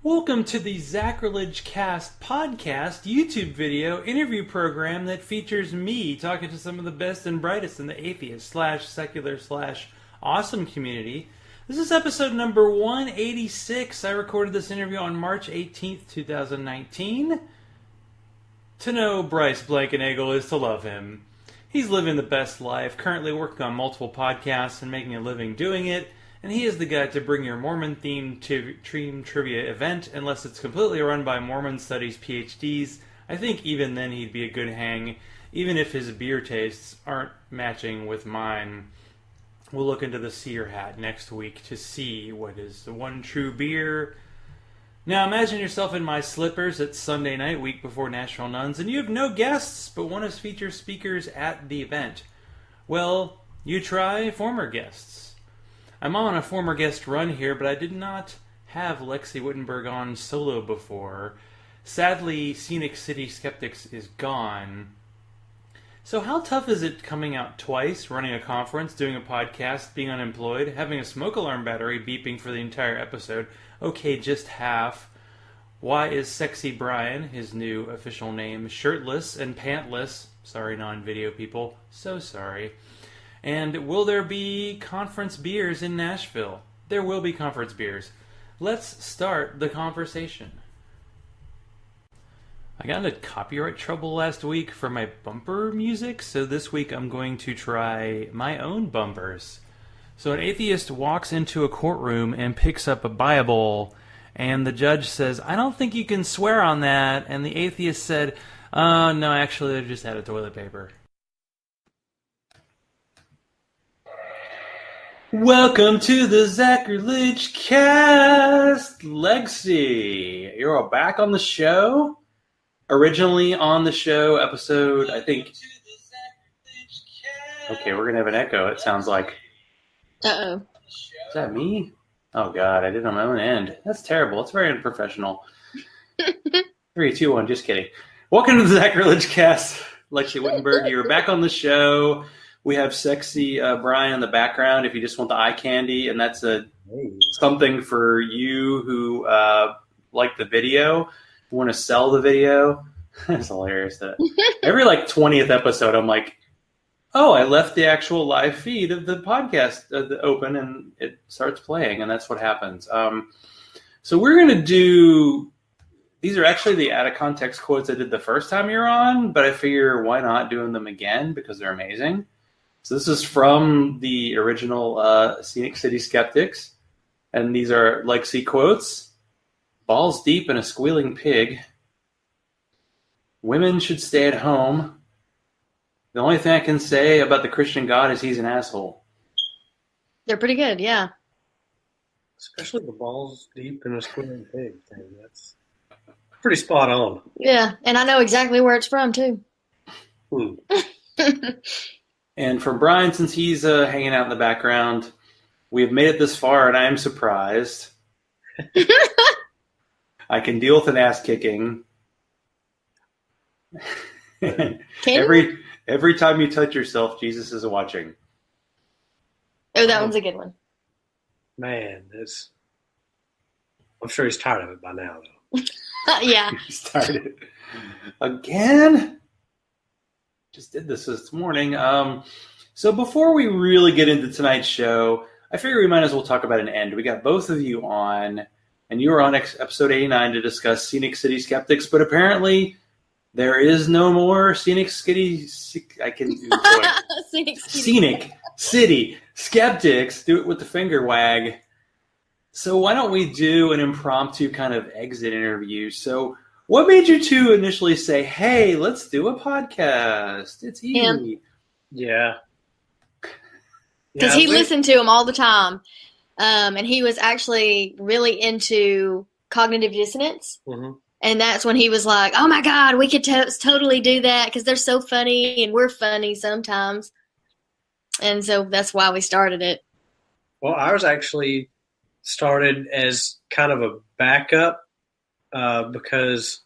Welcome to the Zachrilege Cast podcast YouTube video interview program that features me talking to some of the best and brightest in the atheist slash secular slash awesome community. This is episode number 186. I recorded this interview on March 18th, 2019. To know Bryce Blankenagel is to love him. He's living the best life, currently working on multiple podcasts and making a living doing it. And he is the guy to bring your Mormon-themed team trivia event, unless it's completely run by Mormon Studies PhDs. I think even then he'd be a good hang, even if his beer tastes aren't matching with mine. We'll look into the seer hat next week to see what is the one true beer. Now imagine yourself in my slippers at Sunday night, week before National Nuns, and you have no guests, but want to feature speakers at the event. Well, you try former guests. I'm on a former guest run here, but I did not have Lexi Whittenburg on solo before. Sadly, Scenic City Skeptics is gone. So how tough is it coming out twice, running a conference, doing a podcast, being unemployed, having a smoke alarm battery beeping for the entire episode? Okay, just half. Why is Sexy Brian, his new official name, shirtless and pantless? Sorry, non-video people. So sorry. And will there be conference beers in Nashville? There will be conference beers. Let's start the conversation. I got into copyright trouble last week for my bumper music, so this week I'm going to try my own bumpers. So an atheist walks into a courtroom and picks up a Bible, and the judge says, "I don't think you can swear on that," and the atheist said, "Oh, no, actually, I just had a toilet paper." Welcome to the Zachrilege Cast, Lexi. You're all back on the show. Originally on the show, episode, I think. Okay, we're gonna have an echo. It sounds like. Uh-oh. Is that me? Oh God, I did it on my own end. That's terrible. It's very unprofessional. 3, 2, 1. Just kidding. Welcome to the Zachrilege Cast, Lexi Whittenburg. You're back on the show. We have Sexy Brian in the background if you just want the eye candy, and that's something for you who like the video, who want to sell the video. That's hilarious. That every 20th episode, I'm like, oh, I left the actual live feed of the podcast open, and it starts playing, and that's what happens. So we're going to do, these are actually the out-of-context quotes I did the first time you're on, but I figure why not doing them again because they're amazing. So this is from the original Scenic City Skeptics, and these are Lexi quotes. Balls deep in a squealing pig. Women should stay at home. The only thing I can say about the Christian God is he's an asshole. They're pretty good, yeah. Especially the balls deep in a squealing pig thing. That's pretty spot on. Yeah, and I know exactly where it's from, too. And for Brian, since he's hanging out in the background, we have made it this far, and I am surprised. I can deal with an ass kicking. Every time you touch yourself, Jesus is watching. Oh, that one's a good one. Man, I'm sure he's tired of it by now, though. Yeah. He started again. Just did this morning. So before we really get into tonight's show, I figure we might as well talk about an end. We got both of you on, and you were on episode 89 to discuss Scenic City Skeptics, but apparently there is no more Scenic City. Scenic City Skeptics. Do it with the finger wag. So why don't we do an impromptu kind of exit interview? So what made you two initially say, hey, let's do a podcast? It's easy. Yeah. Because he listened to them all the time. And he was actually really into cognitive dissonance. Mm-hmm. And that's when he was like, oh, my God, we could totally do that because they're so funny and we're funny sometimes. And so that's why we started it. Well, ours actually started as kind of a backup because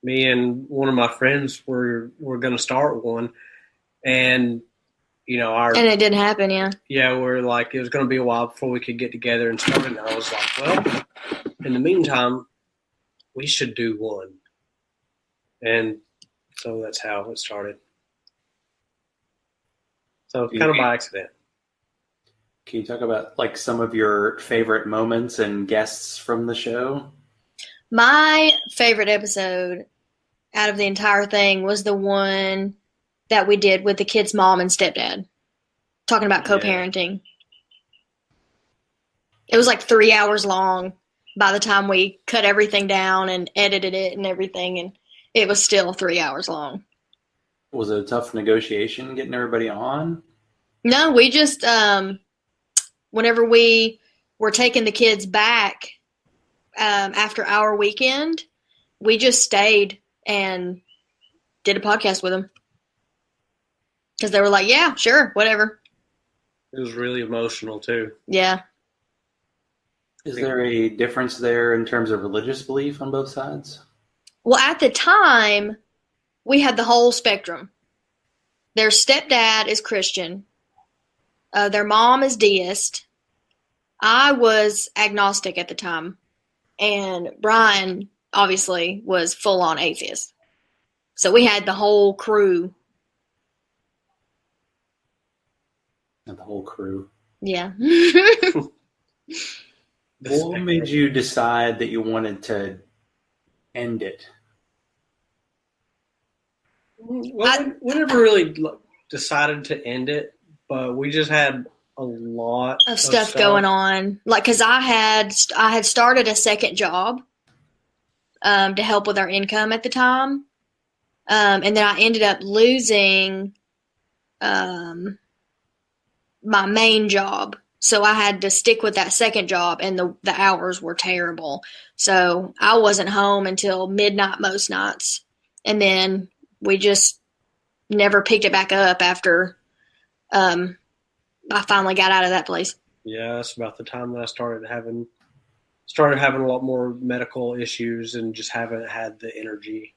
me and one of my friends were going to start one. And, and it didn't happen, yeah. Yeah, we're like, it was going to be a while before we could get together and start it. And I was like, well, in the meantime, we should do one. And so that's how it started. So kind of by accident. Can you talk about like some of your favorite moments and guests from the show? My favorite episode out of the entire thing was the one that we did with the kid's mom and stepdad, talking about co-parenting. It was like 3 hours long by the time we cut everything down and edited it and everything, and it was still 3 hours long. Was it a tough negotiation getting everybody on? No, we just, whenever we were taking the kids back after our weekend, we just stayed and did a podcast with them. Because they were like, yeah, sure, whatever. It was really emotional, too. Yeah. Is there a difference there in terms of religious belief on both sides? Well, at the time, we had the whole spectrum. Their stepdad is Christian. Their mom is deist. I was agnostic at the time. And Brian, obviously, was full-on atheist. So we had the whole crew. And the whole crew. Yeah. What made you decide that you wanted to end it? Well, we never really decided to end it, but we just had a lot of stuff going on. Like, because I had started a second job to help with our income at the time, and then I ended up losing my main job. So I had to stick with that second job, and the hours were terrible. So I wasn't home until midnight most nights. And then we just never picked it back up after I finally got out of that place. Yeah, that's about the time that I started having a lot more medical issues and just haven't had the energy.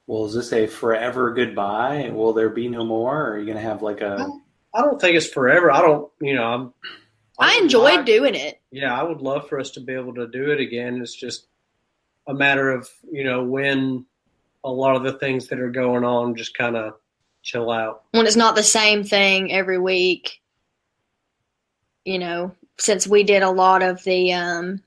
Well, is this a forever goodbye? Will there be no more? Or are you going to have like a... I don't think it's forever. I enjoyed doing it. Yeah, I would love for us to be able to do it again. It's just a matter of, when a lot of the things that are going on just kind of chill out. When it's not the same thing every week, since we did a lot of the,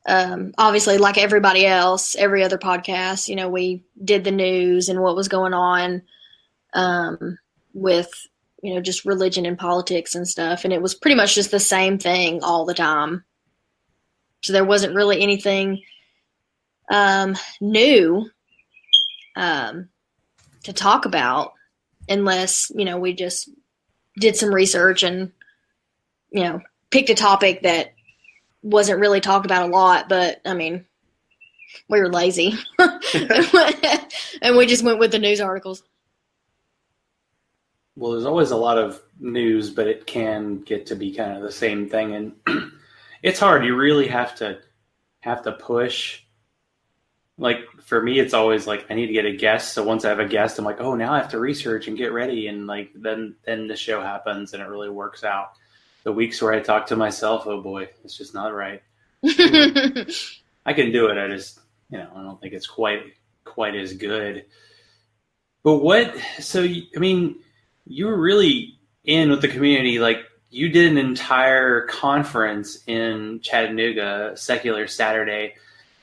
obviously like everybody else, every other podcast, we did the news and what was going on with, just religion and politics and stuff. And it was pretty much just the same thing all the time. So there wasn't really anything new to talk about unless, we just did some research and, picked a topic that wasn't really talked about a lot. But, we were lazy. And we just went with the news articles. Well, there's always a lot of news, but it can get to be kind of the same thing, and it's hard. You really have to push. Like for me, it's always like I need to get a guest. So once I have a guest, I'm like, oh, now I have to research and get ready, and like then the show happens, and it really works out. The weeks where I talk to myself, oh boy, it's just not right. I can do it. I just I don't think it's quite as good. But you were really in with the community. Like you did an entire conference in Chattanooga, Secular Saturday.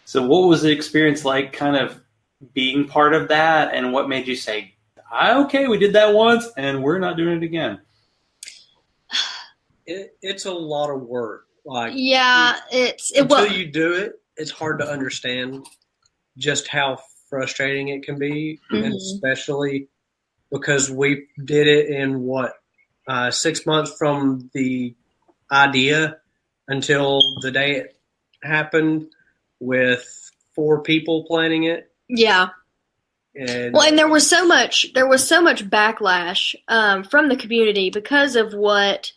So what was the experience like kind of being part of that? And what made you say, okay, we did that once and we're not doing it again? It's a lot of work. Like, yeah, until you do it, it's hard to understand just how frustrating it can be. Mm-hmm. And especially because we did it in 6 months from the idea until the day it happened, with 4 people planning it. Yeah. And there was so much backlash from the community because of what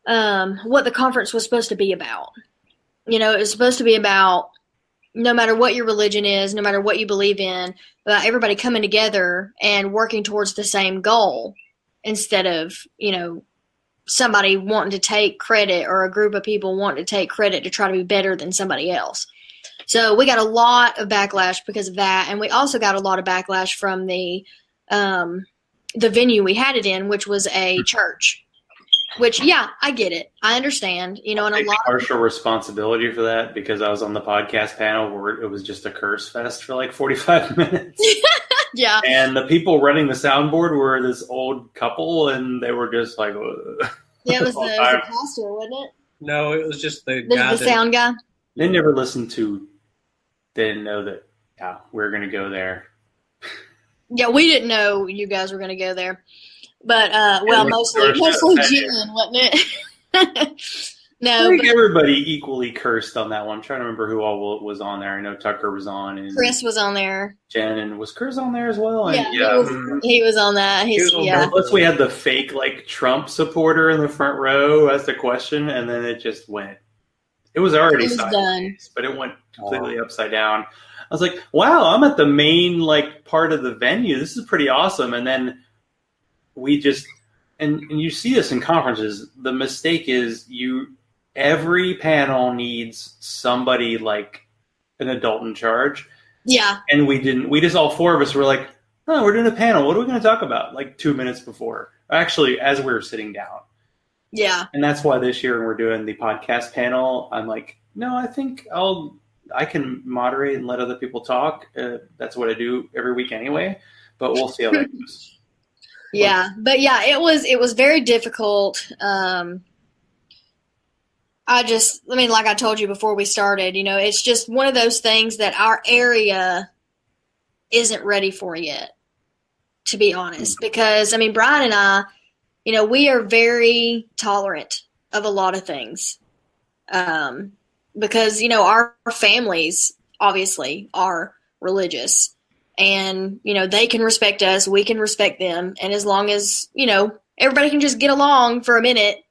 the conference was supposed to be about. It was supposed to be about no matter what your religion is, no matter what you believe in, about everybody coming together and working towards the same goal instead of, somebody wanting to take credit or a group of people wanting to take credit to try to be better than somebody else. So we got a lot of backlash because of that, and we also got a lot of backlash from the venue we had it in, which was a church. Which, yeah, I get it. I understand. And a lot of partial responsibility for that because I was on the podcast panel where it was just a curse fest for like 45 minutes. Yeah. And the people running the soundboard were this old couple, and they were just like, ugh. Yeah, it was the pastor, wasn't it? No, it was just the sound guy. They never listened to. They didn't know that. Yeah, we were going to go there. Yeah, we didn't know you guys were going to go there, but mostly Jen, wasn't it? No, I think everybody equally cursed on that one. I'm trying to remember who all was on there. I know Tucker was on, and Chris was on there. Jen, and was Chris on there as well? And, yeah. He was on that. Plus, we had the fake Trump supporter in the front row asked a question, and then it just went. It was already done, but it went completely upside down. I was like, "Wow, I'm at the main part of the venue. This is pretty awesome." And then we just and you see this in conferences. The mistake is every panel needs somebody like an adult in charge. Yeah. And we didn't. We just all four of us were like, "Oh, we're doing a panel. What are we going to talk about?" 2 minutes before, actually, as we were sitting down. Yeah. And that's why this year when we're doing the podcast panel, I'm like, no, I think I can moderate and let other people talk. That's what I do every week anyway. But we'll see how that goes. Yeah, but yeah, it was very difficult. Like I told you before we started, it's just one of those things that our area isn't ready for yet, to be honest. Because Brian and I, we are very tolerant of a lot of things. Because, our families obviously are religious and, they can respect us, we can respect them. And as long as, everybody can just get along for a minute,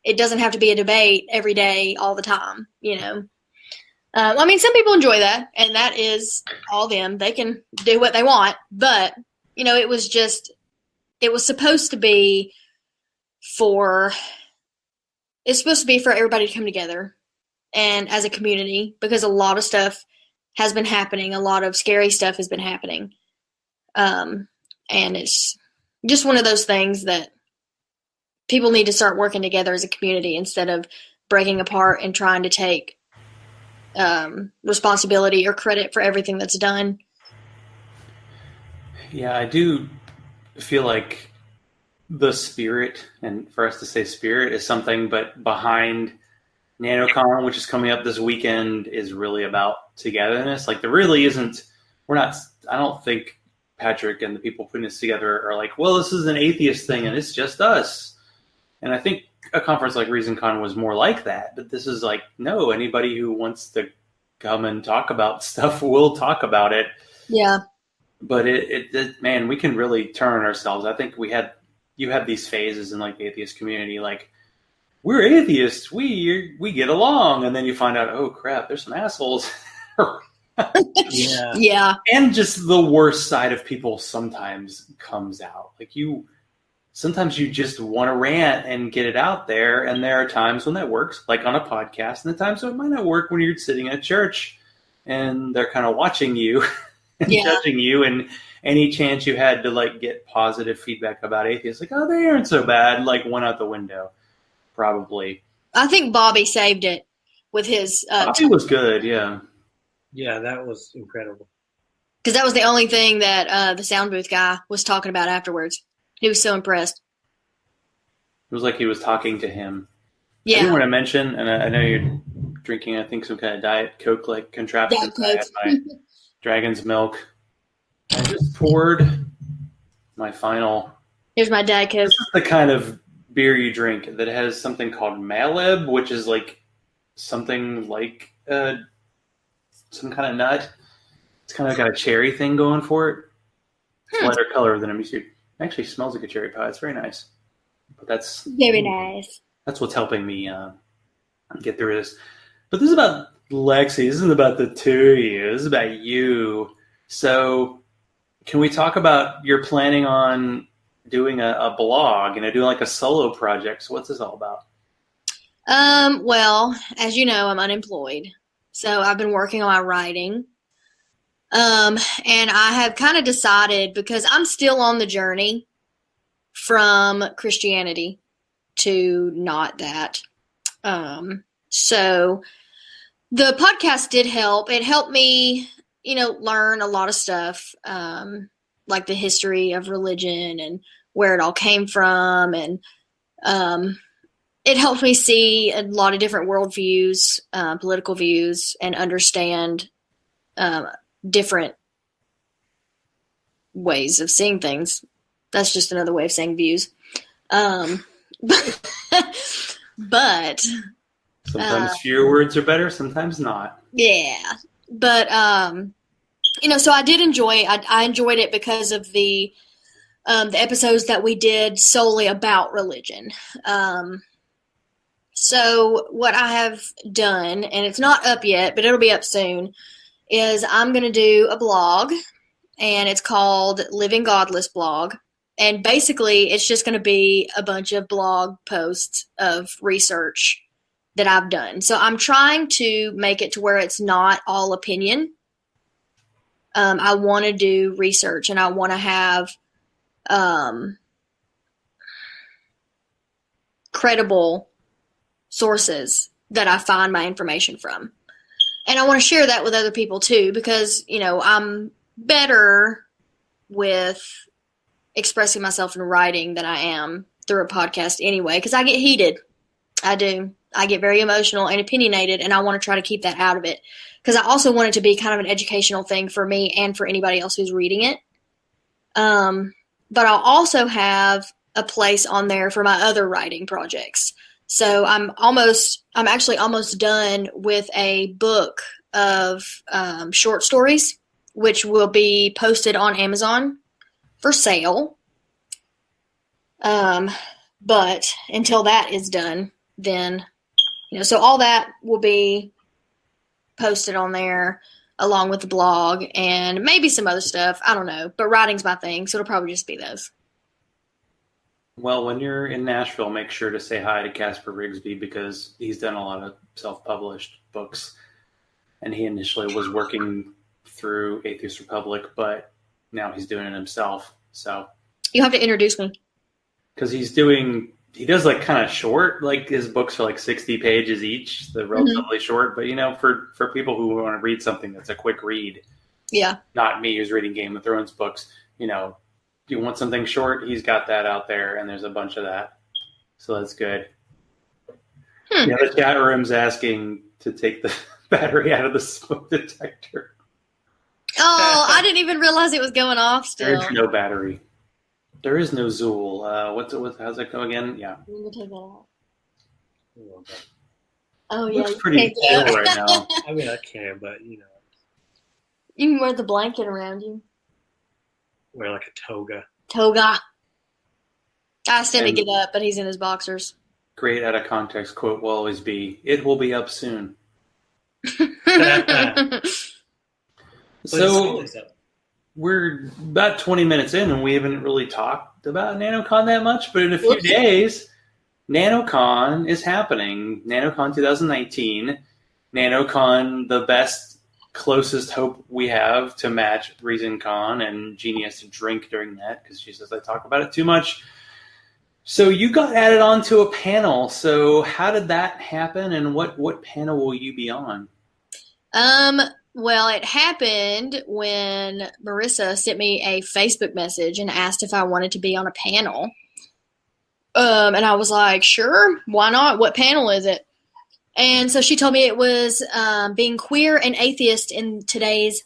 it doesn't have to be a debate every day, all the time, some people enjoy that, and that is all them. They can do what they want. But, it was supposed to be for everybody to come together and as a community, because a lot of stuff has been happening. A lot of scary stuff has been happening. And it's just one of those things that people need to start working together as a community instead of breaking apart and trying to take responsibility or credit for everything that's done. Yeah, I do feel like the spirit, and for us to say spirit is something, but behind Nanocon, which is coming up this weekend, is really about togetherness. There really isn't, I don't think Patrick and the people putting this together are like, well, this is an atheist thing and it's just us. And I think a conference like ReasonCon was more like that, but this is no, anybody who wants to come and talk about stuff will talk about it. Yeah. But man, we can really turn on ourselves. I think you have these phases in the atheist community, we're atheists, we get along, and then you find out, oh crap, there's some assholes. Yeah. And just the worst side of people sometimes comes out. Sometimes you just want to rant and get it out there, and there are times when that works, like on a podcast, and the times when it might not work when you're sitting at church and they're kind of watching you and judging you, and any chance you had to get positive feedback about atheists, oh, they aren't so bad, went out the window. Probably. I think Bobby saved it with his. Bobby was good, yeah. Yeah, that was incredible. Because that was the only thing that the sound booth guy was talking about afterwards. He was so impressed. It was like he was talking to him. Yeah. I do want to mention, and I know you're drinking, I think, some kind of Diet Coke contraption. I had my Dragon's Milk. I just poured my final. Here's my Diet Coke. This is the kind of beer you drink that has something called Malib, which is something like some kind of nut. It's kind of got a cherry thing going for it. It's lighter color than I'm used to. It actually smells like a cherry pie. It's very nice. But that's very nice. That's what's helping me get through this. But this is about Lexi. This isn't about the two of you. This is about you. So can we talk about you're planning on doing a blog, doing like a solo project. So what's this all about? Well, as you know, I'm unemployed. So I've been working on my writing. And I have kind of decided, because I'm still on the journey from Christianity to not that. So the podcast did help. It helped me, learn a lot of stuff, like the history of religion and where it all came from. And it helped me see a lot of different worldviews, political views, and understand different ways of seeing things. That's just another way of saying views. But sometimes fewer words are better, sometimes not. Yeah. But so I did enjoy it. I enjoyed it because of the episodes that we did solely about religion. So what I have done, and it's not up yet, but it'll be up soon, is I'm going to do a blog, and it's called Living Godless Blog. And basically, it's just going to be a bunch of blog posts of research that I've done. So I'm trying to make it to where it's not all opinion. I want to do research, and I want to have credible sources that I find my information from. And I want to share that with other people too, because, I'm better with expressing myself in writing than I am through a podcast anyway, because I get heated. I do. I get very emotional and opinionated, and I want to try to keep that out of it, because I also want it to be kind of an educational thing for me and for anybody else who's reading it. But I'll also have a place on there for my other writing projects. So I'm actually almost done with a book of short stories, which will be posted on Amazon for sale. But until that is done, then, so all that will be posted on there along with the blog and maybe some other stuff. I don't know, but writing's my thing, so it'll probably just be those. Well, when you're in Nashville, make sure to say hi to Casper Rigsby, because he's done a lot of self-published books. And he initially was working through Atheist Republic, but now he's doing it himself. So you have to introduce me. Because he does like kind of short, like his books are like 60 pages each. They're relatively short, but for people who want to read something that's a quick read. Yeah. Not me who's reading Game of Thrones books, you want something short, he's got that out there, and there's a bunch of that. So that's good. Yeah, the chat room's asking to take the battery out of the smoke detector. Oh, I didn't even realize it was going off still. There's no battery. There is no Zool. How's that go again? Yeah. I'm going to take that off. Oh, yeah. Looks pretty chill right now. I mean, I can, but, You can wear the blanket around you. Wear like a toga. I asked him to get up, but he's in his boxers. Great out of context quote will always be, "It will be up soon." So we're about 20 minutes in, and we haven't really talked about Nanocon that much, but in a few days, Nanocon is happening. Nanocon 2019. Nanocon, the best, closest hope we have to match ReasonCon, and Jeannie has to drink during that because she says I talk about it too much. So you got added onto a panel. So how did that happen, and what panel will you be on? Well, it happened when Marissa sent me a Facebook message and asked if I wanted to be on a panel. And I was like, sure, why not? What panel is it? And so she told me it was being queer and atheist in today's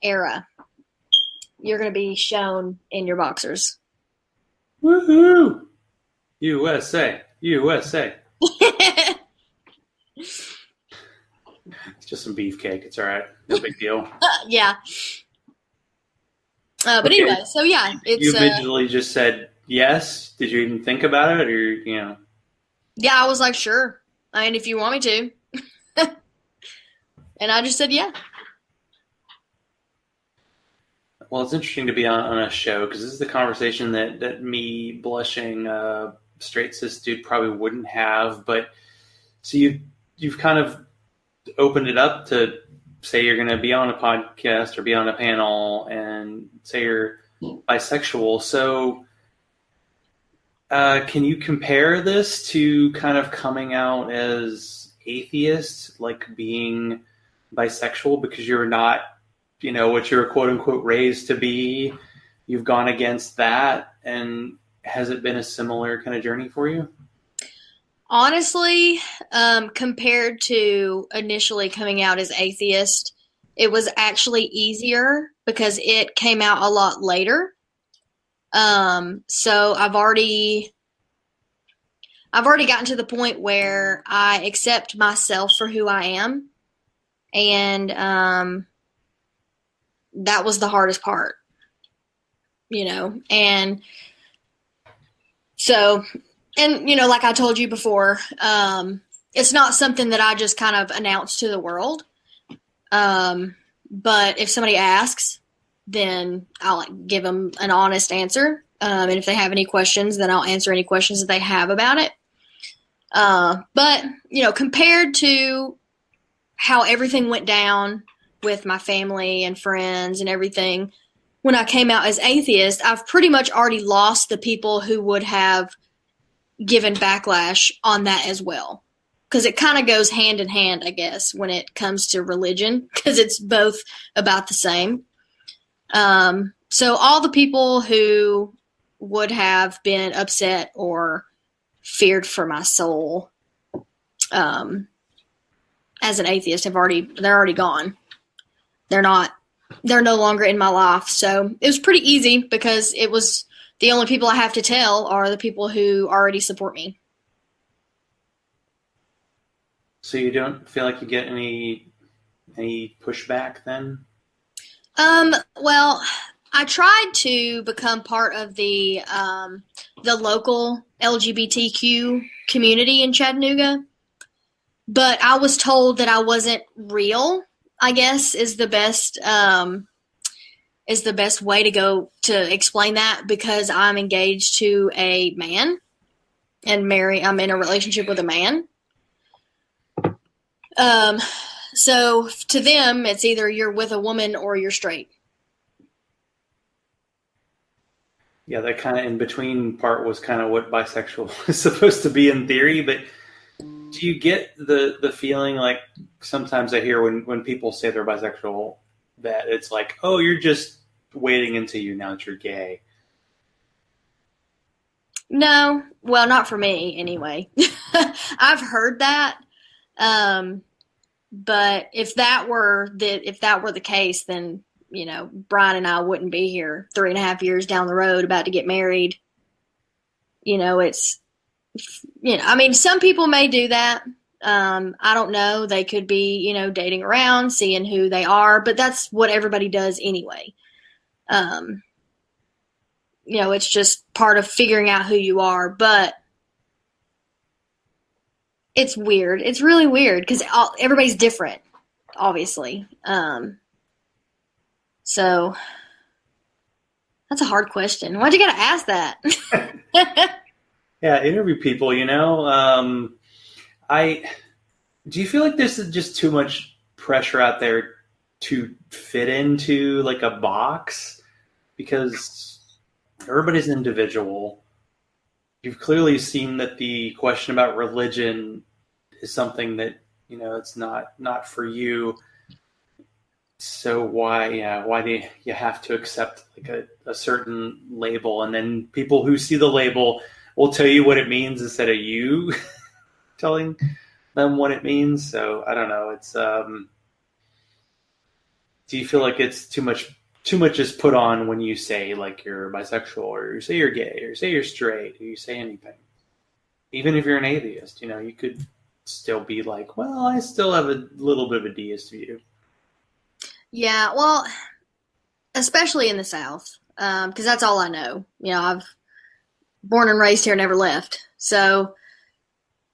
era. You're going to be shown in your boxers. Woohoo! USA. USA. It's just some beefcake. It's all right. No big deal. Yeah. But okay. Anyway, so yeah. It's, you visually just said yes? Did you even think about it? Or, Yeah, I was like, sure. I mean, if you want me to. And I just said, yeah. well, it's interesting to be on a show because this is the conversation that me blushing straight cis dude probably wouldn't have. But so you've kind of opened it up to say you're going to be on a podcast or be on a panel and say you're bisexual. So can you compare this to kind of coming out as atheist, like being bisexual because you're not, what you're quote unquote raised to be? You've gone against that. And has it been a similar kind of journey for you? Honestly, compared to initially coming out as atheist, it was actually easier because it came out a lot later. So I've already gotten to the point where I accept myself for who I am. And that was the hardest part, and so, and, like I told you before, it's not something that I just kind of announce to the world. But if somebody asks, then I'll give them an honest answer. And if they have any questions, then I'll answer any questions that they have about it. But, compared to how everything went down with my family and friends and everything, when I came out as atheist, I've pretty much already lost the people who would have given backlash on that as well. Because it kind of goes hand in hand, I guess, when it comes to religion, because it's both about the same. So all the people who would have been upset or feared for my soul as an atheist they're already gone. They're no longer in my life. So it was pretty easy because it was the only people I have to tell are the people who already support me. So you don't feel like you get any pushback then? Well, I tried to become part of the local LGBTQ community in Chattanooga, but I was told that I wasn't real, I guess is the best way to go to explain that, because I'm engaged to a man and I'm in a relationship with a man. So to them, it's either you're with a woman or you're straight. Yeah, that kind of in between part was kind of what bisexual is supposed to be in theory. But do you get the feeling like sometimes I hear when people say they're bisexual that it's like, oh, you're just waiting until you announce you're gay? No, well, not for me anyway. I've heard that. But if that were the case, then, Brian and I wouldn't be here 3.5 years down the road about to get married. Some people may do that. I don't know. They could be, dating around, seeing who they are, but that's what everybody does anyway. It's just part of figuring out who you are, but it's weird. It's really weird because everybody's different, obviously. So that's a hard question. Why'd you gotta ask that? Yeah, interview people, do you feel like this is just too much pressure out there to fit into like a box? Because everybody's individual. You've clearly seen that the question about religion is something that, it's not for you. So why do you have to accept like a certain label? And then people who see the label will tell you what it means instead of you telling them what it means. So I don't know. It's do you feel like it's too much is put on when you say like you're bisexual or you say you're gay or you say you're straight or you say anything? Even if you're an atheist, you could still be like, well, I still have a little bit of a deist view. Yeah, well, especially in the South, because that's all I know. I've born and raised here, never left. So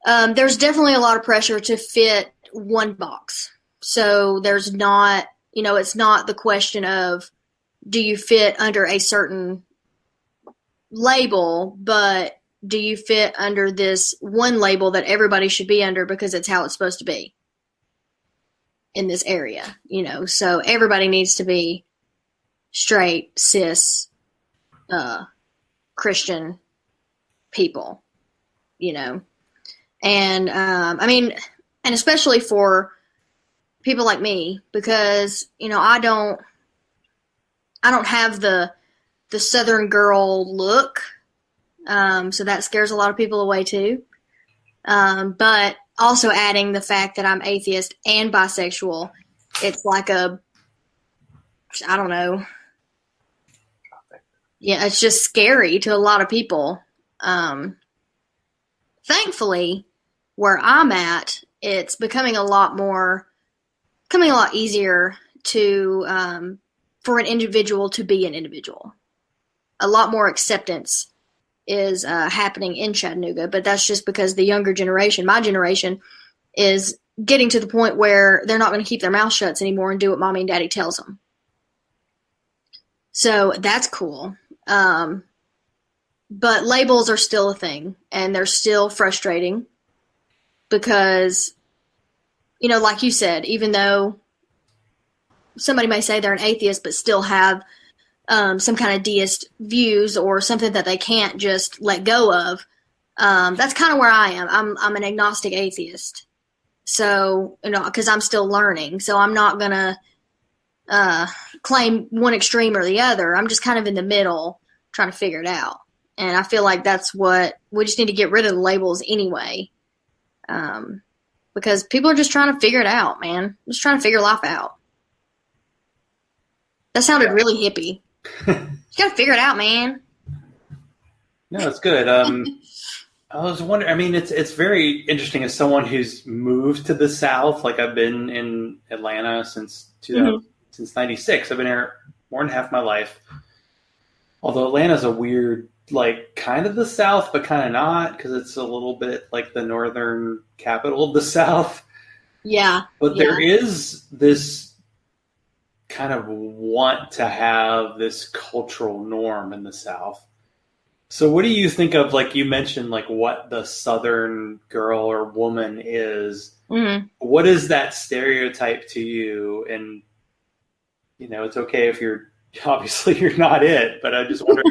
there's definitely a lot of pressure to fit one box. So there's not, it's not the question of do you fit under a certain label, but do you fit under this one label that everybody should be under because it's how it's supposed to be in this area, so everybody needs to be straight, cis, Christian people, and and especially for people like me, because I don't have the Southern girl look, so that scares a lot of people away too. But also adding the fact that I'm atheist and bisexual, it's like I don't know. Yeah, it's just scary to a lot of people. Thankfully, where I'm at, it's becoming a lot easier to for an individual to be an individual. A lot more acceptance is happening in Chattanooga, but that's just because the younger generation, my generation, is getting to the point where they're not going to keep their mouth shut anymore and do what mommy and daddy tells them. So that's cool. But labels are still a thing, and they're still frustrating because, like you said, even though somebody may say they're an atheist but still have some kind of deist views or something that they can't just let go of, that's kind of where I am. I'm an agnostic atheist. So, because I'm still learning. So I'm not going to claim one extreme or the other. I'm just kind of in the middle trying to figure it out. And I feel like that's what we just need to get rid of the labels anyway. Because people are just trying to figure it out, man. Just trying to figure life out. That sounded really hippie. You gotta figure it out, man. No, it's good. I was wondering, it's very interesting as someone who's moved to the South. Like, I've been in Atlanta since 96. I've been here more than half my life. Although Atlanta's a weird, kind of the South, but kind of not, because it's a little bit like the northern capital of the South. Yeah. But there is this kind of want to have this cultural norm in the South. So what do you think of, you mentioned, what the Southern girl or woman is? Mm-hmm. What is that stereotype to you? And, it's okay if obviously you're not it, but I just wonder,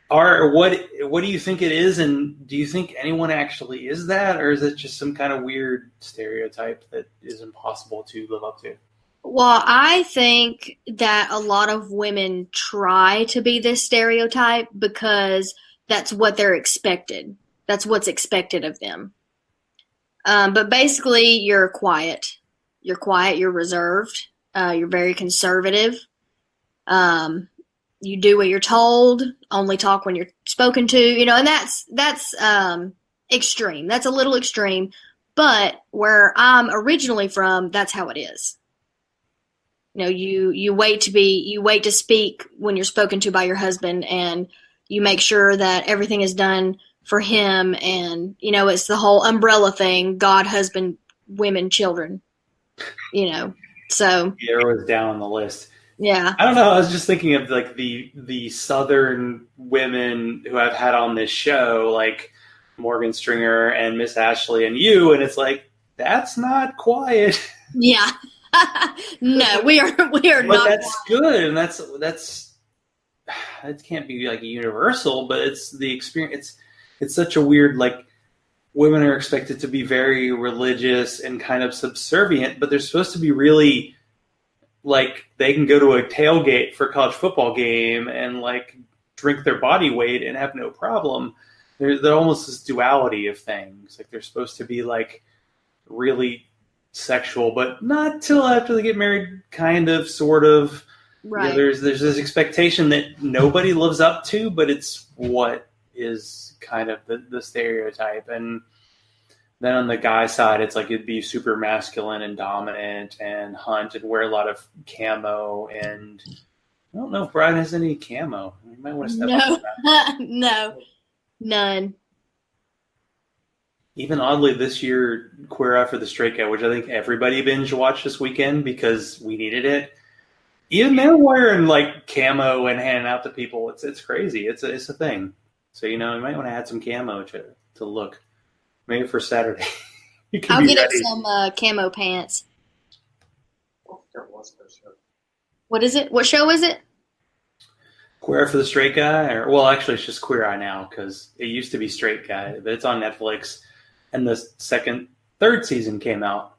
what do you think it is? And do you think anyone actually is that? Or is it just some kind of weird stereotype that is impossible to live up to? Well, I think that a lot of women try to be this stereotype because that's what they're expected. That's what's expected of them. But basically, you're quiet. You're reserved. You're very conservative. You do what you're told, only talk when you're spoken to, and that's extreme. That's a little extreme. But where I'm originally from, that's how it is. You wait to speak when you're spoken to by your husband, and you make sure that everything is done for him. And, it's the whole umbrella thing: God, husband, women, children, so. It was down on the list. Yeah. I don't know. I was just thinking of the Southern women who I've had on this show, like Morgan Stringer and Miss Ashley and you. And it's that's not quiet. Yeah. No, we are but not. That's good, and that's it can't be universal, but it's the experience. It's such a weird women are expected to be very religious and kind of subservient, but they're supposed to be really they can go to a tailgate for a college football game and drink their body weight and have no problem. There's almost this duality of things. They're supposed to be really sexual, but not till after they get married, kind of, sort of. Right. There's this expectation that nobody lives up to, but it's what is kind of the stereotype. And then on the guy side, it's it'd be super masculine and dominant and hunt and wear a lot of camo. And I don't know if Brian has any camo. You might want to step up to that. No, none. Even oddly, this year, Queer Eye for the Straight Guy, which I think everybody binge watched this weekend because we needed it. Even they're wearing like camo and handing out to people. It's crazy. It's a thing. So you might want to add some camo to look. Maybe for Saturday. You can I'll be get him ready. some camo pants. What is it? What show is it? Queer for the Straight Guy, well, actually, it's just Queer Eye now because it used to be Straight Guy, but it's on Netflix, and the third season came out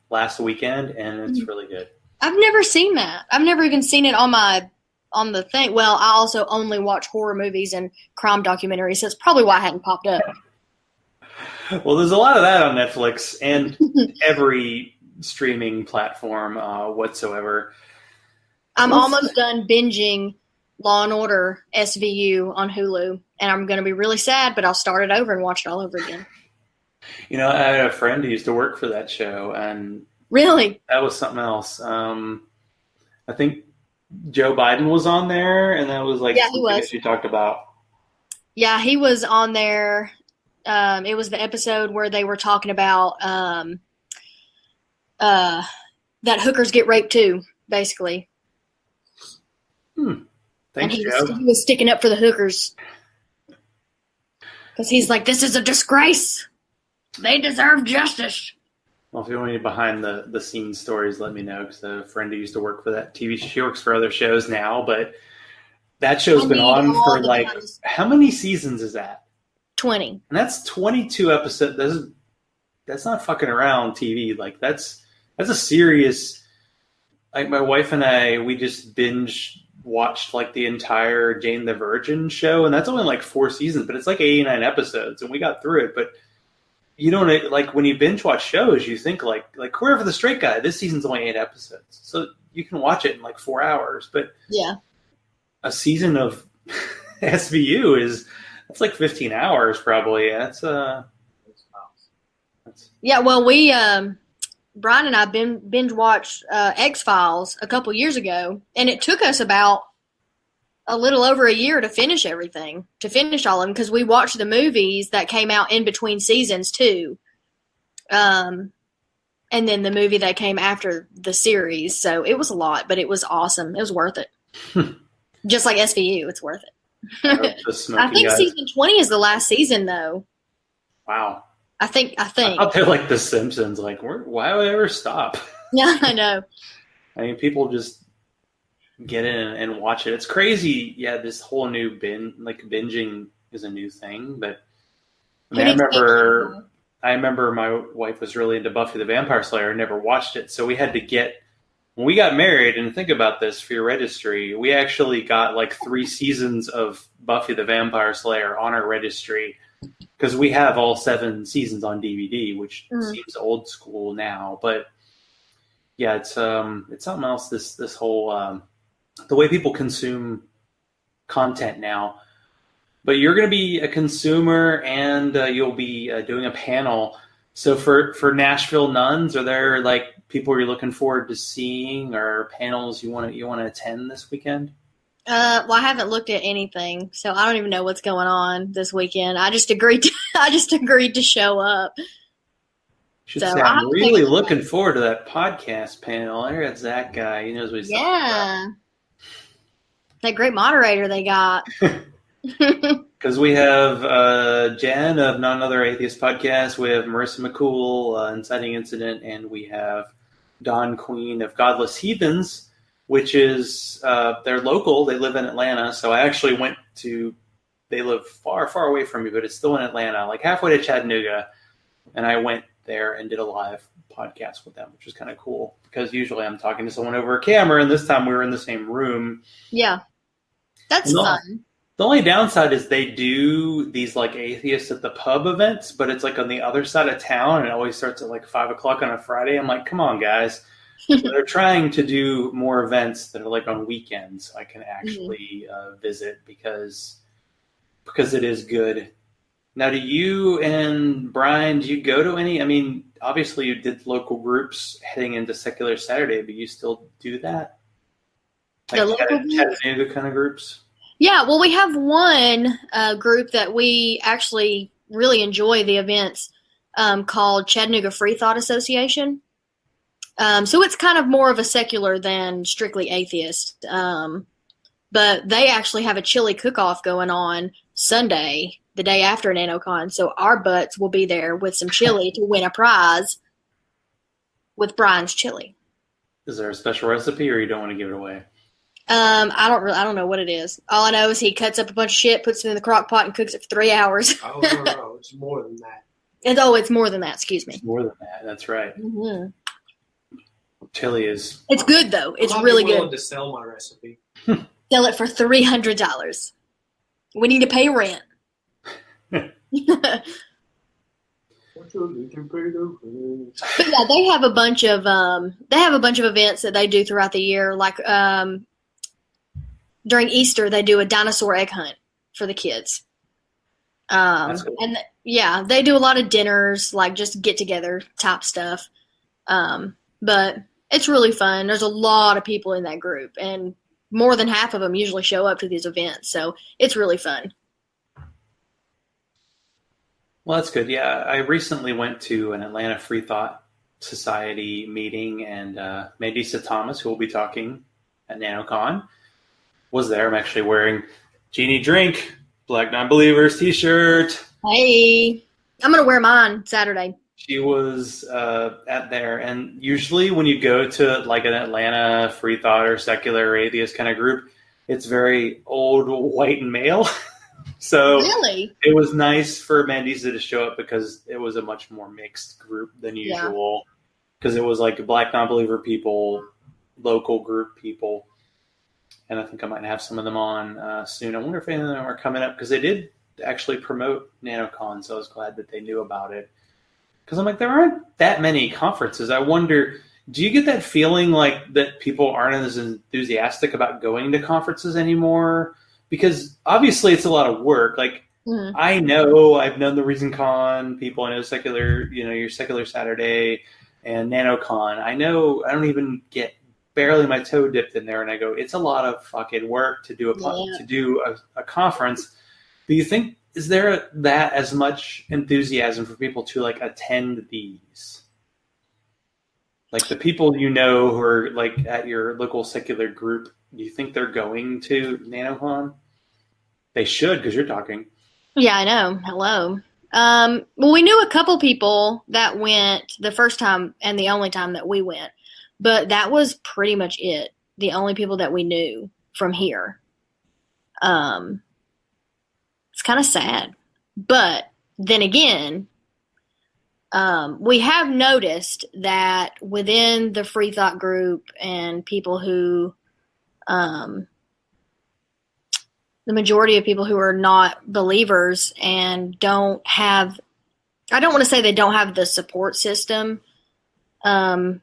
last weekend, and it's really good. I've never seen that. I've never even seen it on the thing. Well, I also only watch horror movies and crime documentaries, so it's probably why it hadn't popped up. Well, there's a lot of that on Netflix and every streaming platform whatsoever. I'm almost done binging Law and Order SVU on Hulu, and I'm going to be really sad, but I'll start it over and watch it all over again. I had a friend who used to work for that show, and really, that was something else. I think Joe Biden was on there, and that was like something that you talked about. Yeah, he was on there. It was the episode where they were talking about that hookers get raped too, basically. Thanks, and Joe. He was sticking up for the hookers. Because he's like, this is a disgrace. They deserve justice. Well, if you want any behind the scenes stories, let me know. Because a friend who used to work for that TV show, she works for other shows now, but that show's been on for like, how many seasons is that? 20. And that's 22 episodes. That's not fucking around TV. Like that's a serious. Like my wife and I, we just binge watched like the entire Jane the Virgin show, and that's only like 4 seasons, but it's like 89 episodes, and we got through it. But you don't like when you binge watch shows, you think like Queer for the Straight Guy. This season's only 8 episodes, so you can watch it in like 4 hours. But yeah, a season of SVU that's like 15 hours probably. That's yeah. Well, we Brian and I binge watched X-Files a couple years ago, and it took us about a little over a year to finish everything, to finish all of them, because we watched the movies that came out in between seasons too, and then the movie that came after the series. So it was a lot, but it was awesome. It was worth it. Just like SVU, it's worth it. I think season 20 is the last season, though. Wow. I think. I thought they're like The Simpsons. Like, why would I ever stop? Yeah, I know. I mean, people just get in and watch it. It's crazy. Yeah, this whole new binging is a new thing. But I mean, I remember my wife was really into Buffy the Vampire Slayer and never watched it. So we had to when we got married, and think about this for your registry, we actually got like 3 seasons of Buffy the Vampire Slayer on our registry. Because we have all 7 seasons on DVD, which seems old school now, but yeah, it's something else. This whole the way people consume content now. But you're going to be a consumer, and you'll be doing a panel. So for Nashville Nuns, are there like people you're looking forward to seeing, or panels you want to attend this weekend? Well, I haven't looked at anything, so I don't even know what's going on this weekend. I just agreed to show up. I'm really looking forward to that podcast panel. I got Zach guy. He knows what he's talking about. That great moderator they got. Because we have Jen of Not Another Atheist Podcast. We have Marissa McCool, Inciting Incident, and we have Don Queen of Godless Heathens, which is they're local. They live in Atlanta. So I actually they live far, far away from me, but it's still in Atlanta, like halfway to Chattanooga. And I went there and did a live podcast with them, which was kind of cool because usually I'm talking to someone over a camera, and this time we were in the same room. Yeah, that's fun. The only downside is they do these like atheists at the pub events, but it's like on the other side of town, and it always starts at like 5 o'clock on a Friday. I'm like, come on, guys. So they're trying to do more events that are like on weekends so I can actually visit because it is good. Now, do you and Brian, do you go to any? I mean, obviously you did local groups heading into Secular Saturday, but you still do that? Like Chattanooga kind of groups? Yeah, well, we have one group that we actually really enjoy the events called Chattanooga Free Thought Association. So it's kind of more of a secular than strictly atheist. But they actually have a chili cook-off going on Sunday, the day after Nanocon. So our butts will be there with some chili to win a prize with Brian's chili. Is there a special recipe, or you don't want to give it away? I don't know what it is. All I know is he cuts up a bunch of shit, puts it in the crock pot, and cooks it for 3 hours. Oh, no, it's more than that. It's more than that. Excuse me. It's more than that. That's right. Mm-hmm. Chili is. It's good though. It's really good. To sell my recipe. Sell it for $300. We need to pay rent. But yeah, they have a bunch of events that they do throughout the year. Like during Easter, they do a dinosaur egg hunt for the kids. Cool. And yeah, they do a lot of dinners, like just get together type stuff. But it's really fun. There's a lot of people in that group, and more than half of them usually show up to these events. So it's really fun. Well, that's good. Yeah, I recently went to an Atlanta Free Thought Society meeting, and Mandisa Thomas, who will be talking at Nanocon, was there. I'm actually wearing Genie Drink, Black Non-Believers t-shirt. Hey, I'm going to wear mine Saturday. She was at there, and usually when you go to like an Atlanta Free Thought or secular or atheist kind of group, it's very old, white, and male. So really? It was nice for Mandisa to show up because it was a much more mixed group than usual. Because it was like Black Non-Believer people, local group people, and I think I might have some of them on soon. I wonder if any of them are coming up because they did actually promote Nanocon, so I was glad that they knew about it. Because I'm like, there aren't that many conferences. I wonder, do you get that feeling like that people aren't as enthusiastic about going to conferences anymore? Because obviously it's a lot of work. Like, I've known the Reason Con people. I know secular, your Secular Saturday and Nanocon. I don't even get barely my toe dipped in there, and I go, it's a lot of fucking work to do a conference. Do you think, is there that as much enthusiasm for people to like attend these? Like the people who are like at your local secular group, do you think they're going to Nanocon? They should, because you're talking. Yeah, I know. Hello. Well, we knew a couple people that went the first time and the only time that we went, but that was pretty much it. The only people that we knew from here. It's kind of sad. But then again, we have noticed that within the free thought group and people who, the majority of people who are not believers and don't have, I don't want to say they don't have the support system, like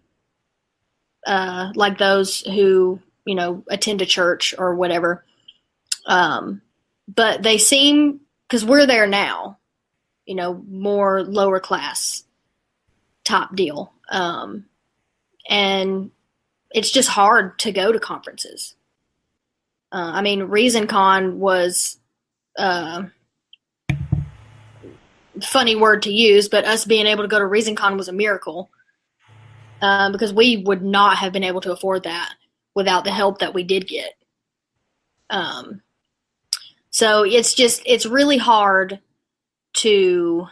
those who, attend a church or whatever. But they seem, because we're there now, more lower class top deal. And it's just hard to go to conferences. Reason Con was funny word to use, but us being able to go to Reason Con was a miracle because we would not have been able to afford that without the help that we did get. So it's really hard to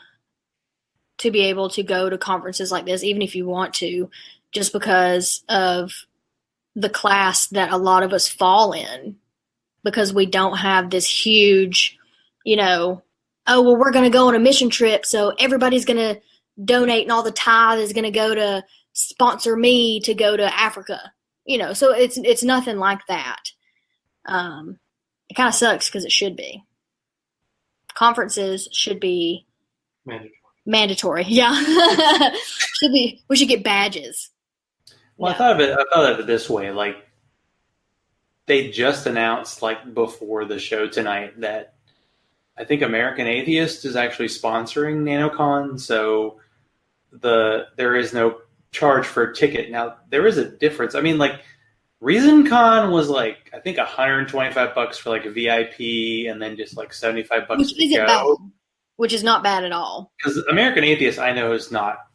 be able to go to conferences like this, even if you want to, just because of the class that a lot of us fall in, because we don't have this huge, we're going to go on a mission trip, so everybody's going to donate and all the tithe is going to go to sponsor me to go to Africa, so it's nothing like that. It kind of sucks because it should be. Conferences should be mandatory. Yeah. We should get badges. Well, yeah. I thought of it this way. Like, they just announced, like, before the show tonight that I think American Atheist is actually sponsoring Nanocon, so there is no charge for a ticket. Now, there is a difference. ReasonCon was like, I think $125 for like a VIP, and then just like $75 which to isn't go. bad. Which is not bad at all. Because American Atheist, I know, is not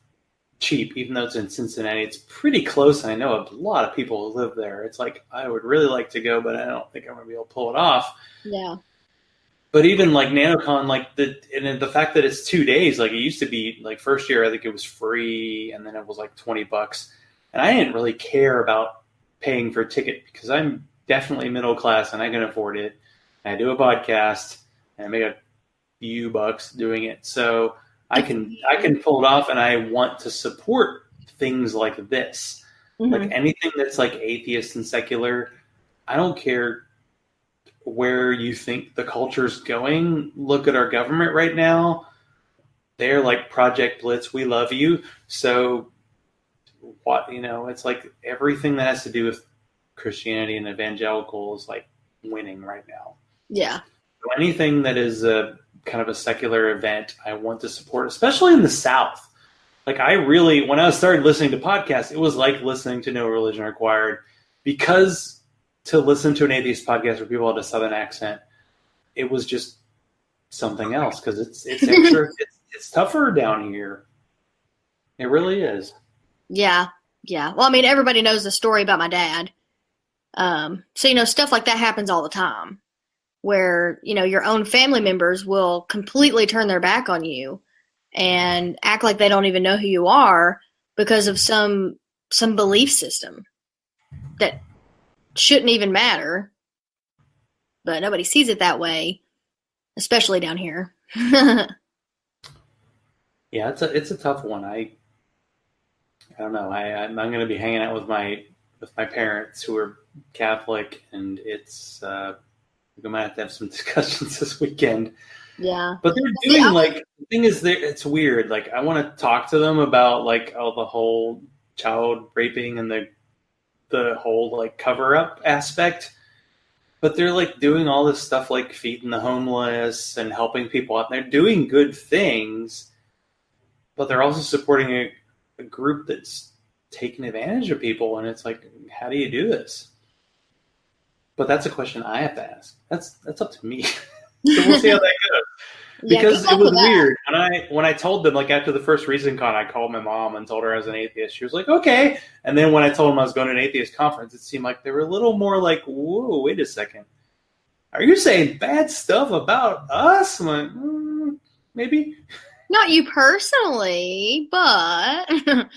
cheap, even though it's in Cincinnati. It's pretty close, and I know a lot of people who live there. It's like, I would really like to go, but I don't think I'm going to be able to pull it off. Yeah. But even like Nanocon, like the fact that it's 2 days, like it used to be like first year, I think it was free, and then it was like $20. And I didn't really care about paying for a ticket because I'm definitely middle class and I can afford it. I do a podcast and I make a few bucks doing it. So I can pull it off, and I want to support things like this. Mm-hmm. Like anything that's like atheist and secular, I don't care where you think the culture's going. Look at our government right now. They're like Project Blitz, we love you. So what, it's like everything that has to do with Christianity and evangelical is like winning right now. Yeah. So anything that is a kind of a secular event, I want to support, especially in the South. Like when I started listening to podcasts, it was like listening to No Religion Required, because to listen to an atheist podcast where people had a Southern accent, it was just something else, because it's extra, it's tougher down here. It really is. Yeah. Yeah. Well, I mean, everybody knows the story about my dad. So, stuff like that happens all the time, where, your own family members will completely turn their back on you and act like they don't even know who you are because of some belief system that shouldn't even matter. But nobody sees it that way, especially down here. Yeah, it's a tough one. I don't know. I'm going to be hanging out with my parents who are Catholic, and we might have to have some discussions this weekend. Yeah. But they're doing the thing is, it's weird. Like, I want to talk to them about like all the whole child raping and the whole like cover up aspect. But they're like doing all this stuff like feeding the homeless and helping people out. And they're doing good things, but they're also supporting a group that's taking advantage of people. And it's like, how do you do this? But that's a question I have to ask. That's up to me. So we'll see how that goes. Because it was weird. When I told them, like after the first ReasonCon, I called my mom and told her I was an atheist. She was like, okay. And then when I told them I was going to an atheist conference, it seemed like they were a little more like, whoa, wait a second. Are you saying bad stuff about us? I'm like, maybe. Not you personally, but I mean,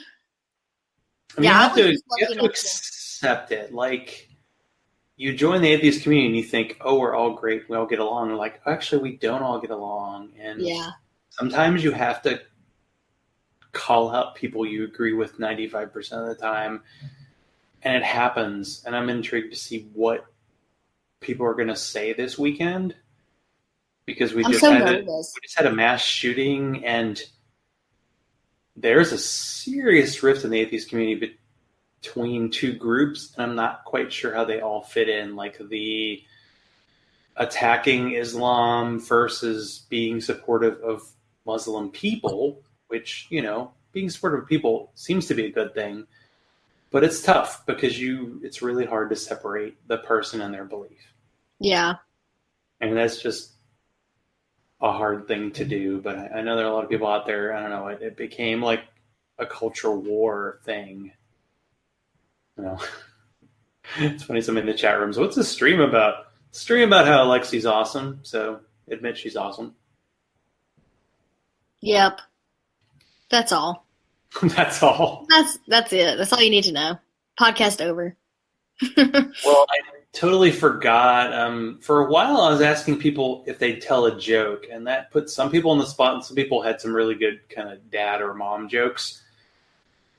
you have to accept it. Like, you join the atheist community and you think, oh, we're all great, we all get along. And like, actually, we don't all get along. And sometimes you have to call out people you agree with 95% of the time. And it happens. And I'm intrigued to see what people are going to say this weekend. Because we just had a mass shooting, and there's a serious rift in the atheist community between two groups, and I'm not quite sure how they all fit in, like the attacking Islam versus being supportive of Muslim people, which, being supportive of people seems to be a good thing, but it's tough because it's really hard to separate the person and their belief. Yeah. And that's just a hard thing to do, but I know there are a lot of people out there, I don't know, it became like a cultural war thing. It's funny, somebody in the chat rooms, what's the stream about? Stream about how Lexi's awesome, so admit she's awesome. Yep. That's all. That's all. That's it. That's all you need to know. Podcast over. Well, I totally forgot. For a while, I was asking people if they'd tell a joke, and that put some people on the spot, and some people had some really good kind of dad or mom jokes.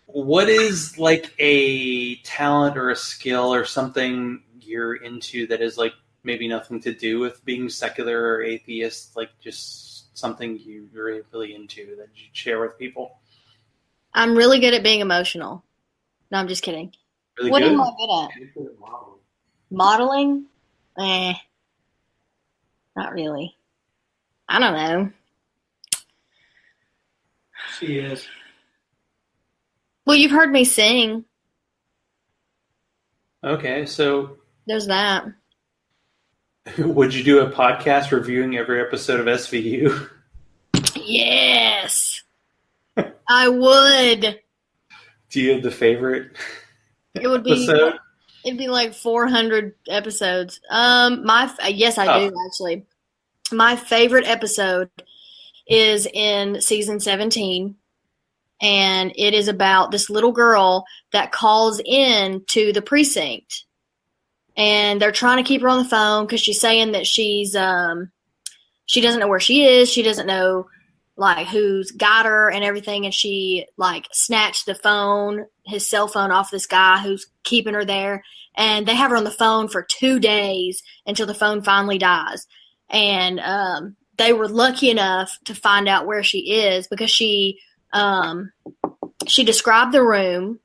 What is like a talent or a skill or something you're into that is like maybe nothing to do with being secular or atheist, like just something you're really into that you share with people? I'm really good at being emotional. No, I'm just kidding. Really what good? am I good at? Modeling? Not really. I don't know. She is. Well, you've heard me sing. Okay, so There's that. would you do a podcast reviewing every episode of SVU? Yes. I would. Do you have the favorite It would be episode? it'd be like 400 episodes. Yes, I do actually. My favorite episode is in season 17, and it is about this little girl that calls in to the precinct, and they're trying to keep her on the phone because she's saying that she doesn't know where she is. She doesn't know like who's got her and everything, and she like snatched his cell phone off this guy who's keeping her there, and they have her on the phone for 2 days until the phone finally dies. And they were lucky enough to find out where she is because she described the room,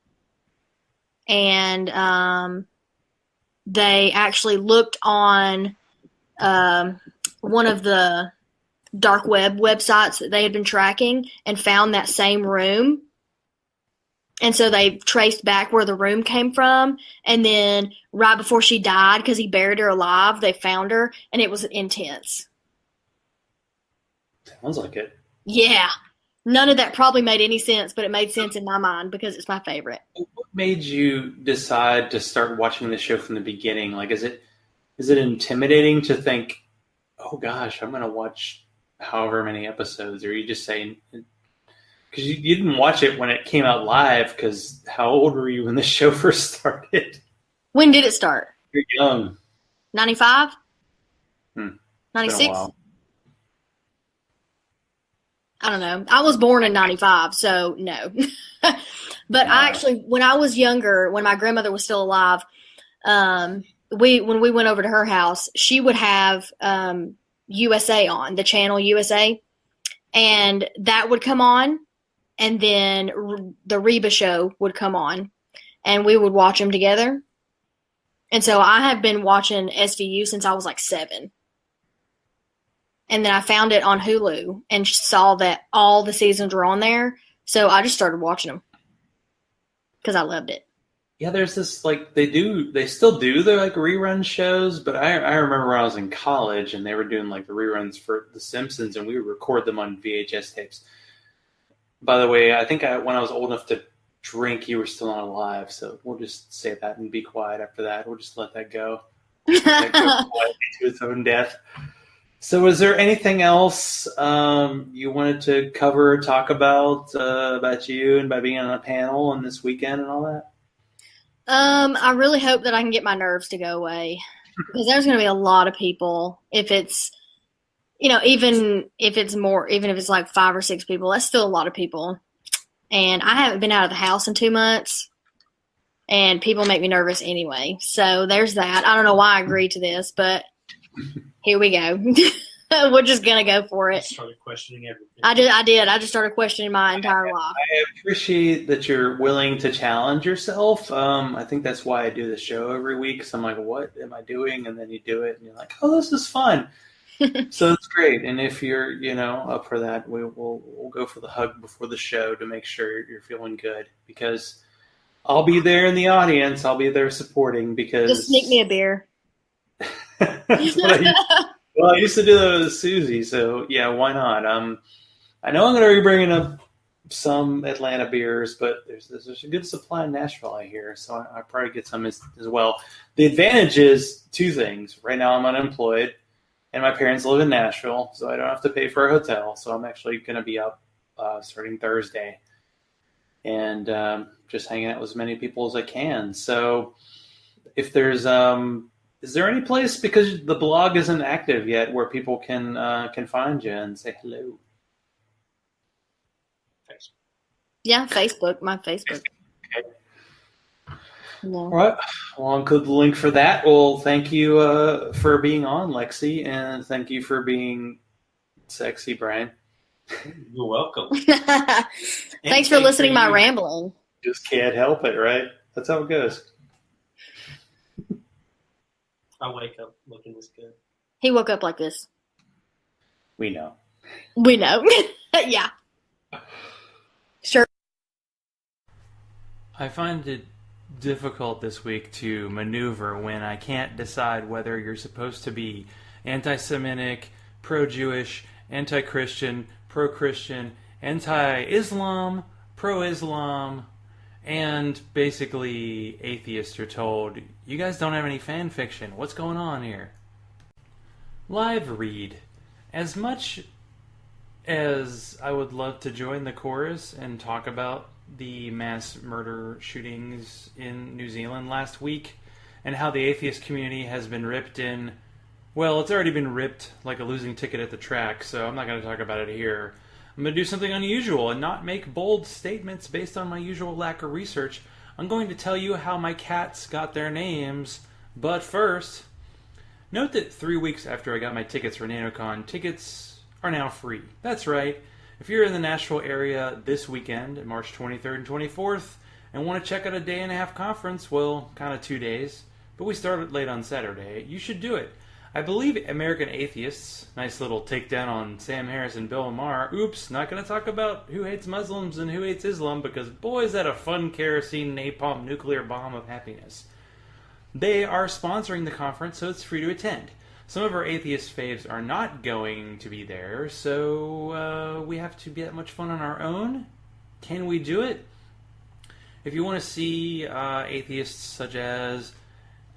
and they actually looked on one of the dark web websites that they had been tracking and found that same room. And so they traced back where the room came from. And then right before she died, because he buried her alive, they found her, and it was intense. Sounds like it. Yeah. None of that probably made any sense, but it made sense in my mind because it's my favorite. What made you decide to start watching the show from the beginning? Like, is it intimidating to think, oh gosh, I'm going to watch however many episodes? Or are you just saying, because you didn't watch it when it came out live, because how old were you when the show first started? When did it start? You're young. 95? It's 96? been a while. I don't know. I was born in 95, so no. But I actually, when I was younger, when my grandmother was still alive, when we went over to her house, she would have USA on, the channel USA, and that would come on, and then the Reba show would come on, and we would watch them together. And so I have been watching SVU since I was like 7. And then I found it on Hulu and saw that all the seasons were on there. So I just started watching them because I loved it. Yeah, there's this, like, they still do their, like, rerun shows, but I remember when I was in college and they were doing, like, the reruns for The Simpsons, and we would record them on VHS tapes. By the way, I think when I was old enough to drink, you were still not alive, so we'll just say that and be quiet after that. We'll just let that go. Let that go quietly to its own death. So was there anything else you wanted to cover or talk about you and by being on a panel and this weekend and all that? I really hope that I can get my nerves to go away because there's going to be a lot of people. If it's, even if it's like 5 or 6 people, that's still a lot of people. And I haven't been out of the house in 2 months, and people make me nervous anyway. So there's that. I don't know why I agreed to this, but here we go. We're just going to go for it. I started questioning everything. I did. I just started questioning my entire life. I appreciate that you're willing to challenge yourself. I think that's why I do the show every week. So I'm like, what am I doing? And then you do it, and you're like, oh, this is fun. So it's great. And if you're, up for that, we'll go for the hug before the show to make sure you're feeling good. Because I'll be there in the audience. I'll be there supporting. Because just sneak me a beer. That's what I used to do that with Susie, so yeah, why not? I know I'm going to be bringing up some Atlanta beers, but there's a good supply in Nashville, I hear, so I probably get some as well. The advantage is 2 things. Right now I'm unemployed, and my parents live in Nashville, so I don't have to pay for a hotel, so I'm actually going to be up starting Thursday and just hanging out with as many people as I can. So if there's is there any place, because the blog isn't active yet, where people can find you and say hello? Facebook. Yeah, Facebook. My Facebook. Okay. No. All right. Well, I'll include the link for that. Well, thank you for being on, Lexi, and thank you for being sexy, Brian. You're welcome. Thanks for listening to my rambling. Just can't help it, right? That's how it goes. I wake up looking this good. He woke up like this. We know. We know. Yeah. Sure. I find it difficult this week to maneuver when I can't decide whether you're supposed to be anti-Semitic, pro-Jewish, anti-Christian, pro-Christian, anti-Islam, pro-Islam, And basically, atheists are told, you guys don't have any fan fiction. What's going on here? Live read. As much as I would love to join the chorus and talk about the mass murder shootings in New Zealand last week and how the atheist community has been ripped in, well, it's already been ripped like a losing ticket at the track, so I'm not going to talk about it here. I'm going to do something unusual and not make bold statements based on my usual lack of research. I'm going to tell you how my cats got their names. But first, note that 3 weeks after I got my tickets for Nanocon, tickets are now free. That's right. If you're in the Nashville area this weekend, March 23rd and 24th, and want to check out a day-and-a-half conference, well, kind of 2 days, but we started late on Saturday, you should do it. I believe American Atheists, nice little takedown on Sam Harris and Bill Maher. Oops, not going to talk about who hates Muslims and who hates Islam, because boy is that a fun kerosene napalm nuclear bomb of happiness. They are sponsoring the conference, so it's free to attend. Some of our atheist faves are not going to be there, so we have to be that much fun on our own. Can we do it? If you want to see atheists such as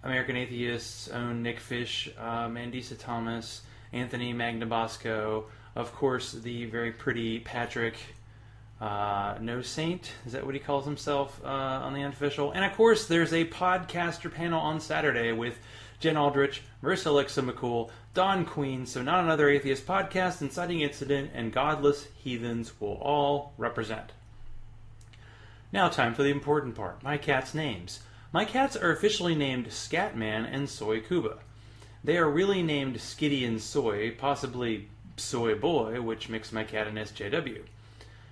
American Atheists' own Nick Fish, Mandisa Thomas, Anthony Magnabosco, of course the very pretty Patrick No Saint, is that what he calls himself on the unofficial? And of course there's a podcaster panel on Saturday with Jen Aldrich, Marissa Alexa McCool, Don Queen, so Not Another Atheist Podcast, Inciting Incident, and Godless Heathens will all represent. Now time for the important part, my cats' names. My cats are officially named Scatman and Soy Cuba. They are really named Skitty and Soy, possibly Soy Boy, which makes my cat an SJW.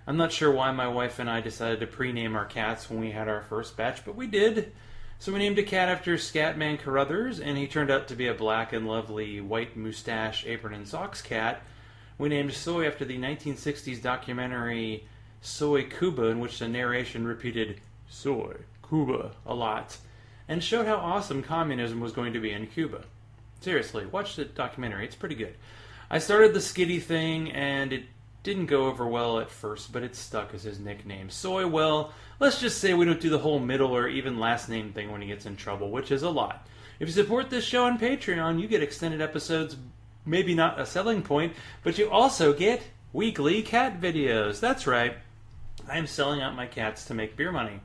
I'm not sure why my wife and I decided to pre-name our cats when we had our first batch, but we did. So we named a cat after Scatman Carruthers, and he turned out to be a black and lovely white mustache, apron, and socks cat. We named Soy after the 1960s documentary Soy Cuba, in which the narration repeated Soy Cuba a lot, and showed how awesome communism was going to be in Cuba. Seriously, watch the documentary, it's pretty good. I started the Skitty thing, and it didn't go over well at first, but it stuck as his nickname. Soy, well, let's just say we don't do the whole middle or even last name thing when he gets in trouble, which is a lot. If you support this show on Patreon, you get extended episodes, maybe not a selling point, but you also get weekly cat videos. That's right, I am selling out my cats to make beer money.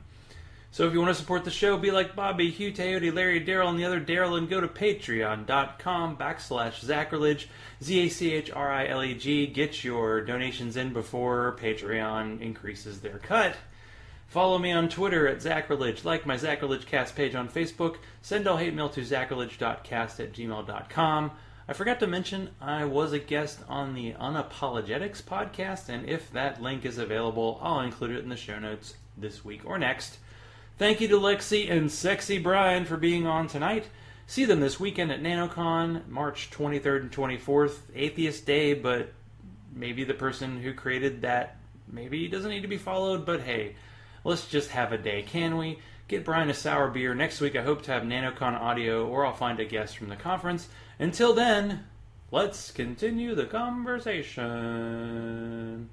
So if you want to support the show, be like Bobby, Hugh, Teote, Larry, Daryl, and the other Daryl, and go to patreon.com/Zachrilege, Zachrilege. Get your donations in before Patreon increases their cut. Follow me on Twitter at Zachrilege, like my Zachrilege Cast page on Facebook, send all hate mail to zachrilege.cast@gmail.com. I forgot to mention I was a guest on the Unapologetics podcast, and if that link is available, I'll include it in the show notes this week or next. Thank you to Lexi and Sexy Brian for being on tonight. See them this weekend at Nanocon, March 23rd and 24th. Atheist Day, but maybe the person who created that maybe doesn't need to be followed, but hey, let's just have a day, can we? Get Brian a sour beer. Next week I hope to have Nanocon audio, or I'll find a guest from the conference. Until then, let's continue the conversation.